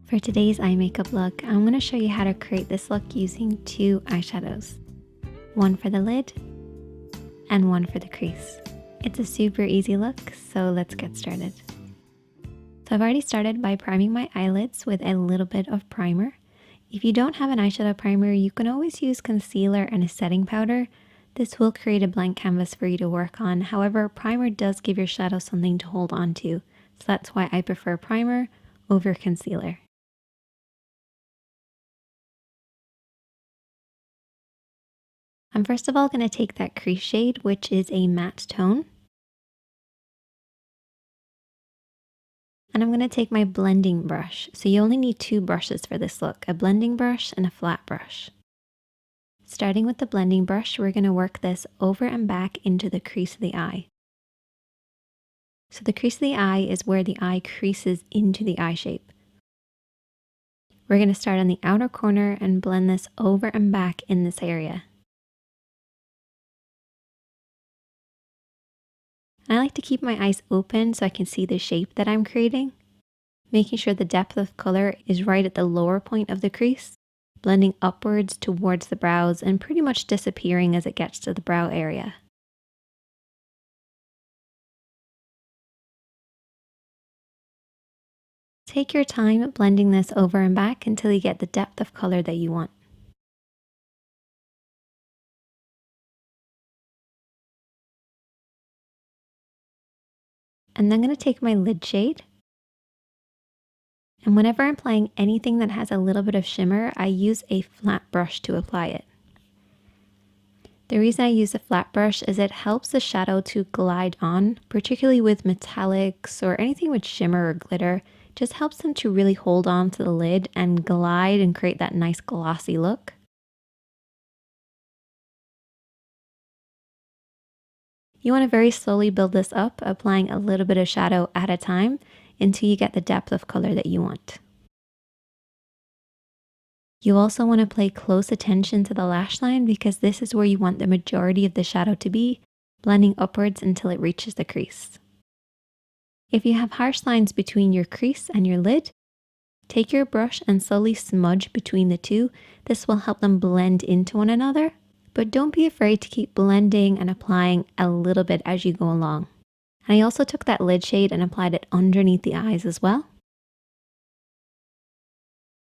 For today's eye makeup look, I'm going to show you how to create this look using two eyeshadows. One for the lid and one for the crease. It's a super easy look, so let's get started. So I've already started by priming my eyelids with a little bit of primer. If you don't have an eyeshadow primer, you can always use concealer and a setting powder. This will create a blank canvas for you to work on. However, primer does give your shadow something to hold on to. So that's why I prefer primer over concealer. I'm first of all going to take that crease shade, which is a matte tone. And I'm going to take my blending brush. So you only need two brushes for this look, a blending brush and a flat brush. Starting with the blending brush, we're going to work this over and back into the crease of the eye. So the crease of the eye is where the eye creases into the eye shape. We're going to start on the outer corner and blend this over and back in this area. And I like to keep my eyes open so I can see the shape that I'm creating, making sure the depth of color is right at the lower point of the crease, blending upwards towards the brows and pretty much disappearing as it gets to the brow area. Take your time blending this over and back until you get the depth of color that you want. And then I'm going to take my lid shade. And whenever I'm applying anything that has a little bit of shimmer, I use a flat brush to apply it. The reason I use a flat brush is it helps the shadow to glide on, particularly with metallics or anything with shimmer or glitter. It just helps them to really hold on to the lid and glide and create that nice glossy look. You want to very slowly build this up, applying a little bit of shadow at a time until you get the depth of color that you want. You also want to pay close attention to the lash line because this is where you want the majority of the shadow to be, blending upwards until it reaches the crease. If you have harsh lines between your crease and your lid, take your brush and slowly smudge between the two. This will help them blend into one another, but don't be afraid to keep blending and applying a little bit as you go along. And I also took that lid shade and applied it underneath the eyes as well.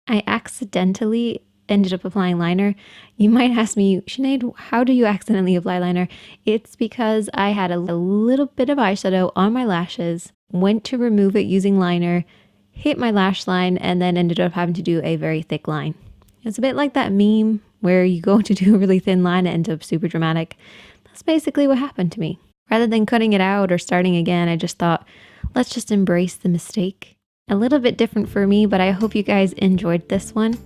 I accidentally ended up applying liner. You might ask me, Sinead, how do you accidentally apply liner? It's because I had a little bit of eyeshadow on my lashes, went to remove it using liner, hit my lash line, and then ended up having to do a very thick line. It's a bit like that meme where you go to do a really thin line and end up super dramatic. That's basically what happened to me. Rather than cutting it out or starting again, I just thought, let's just embrace the mistake. A little bit different for me, but I hope you guys enjoyed this one.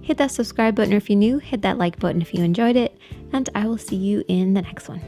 Hit that subscribe button if you're new, hit that like button if you enjoyed it, and I will see you in the next one.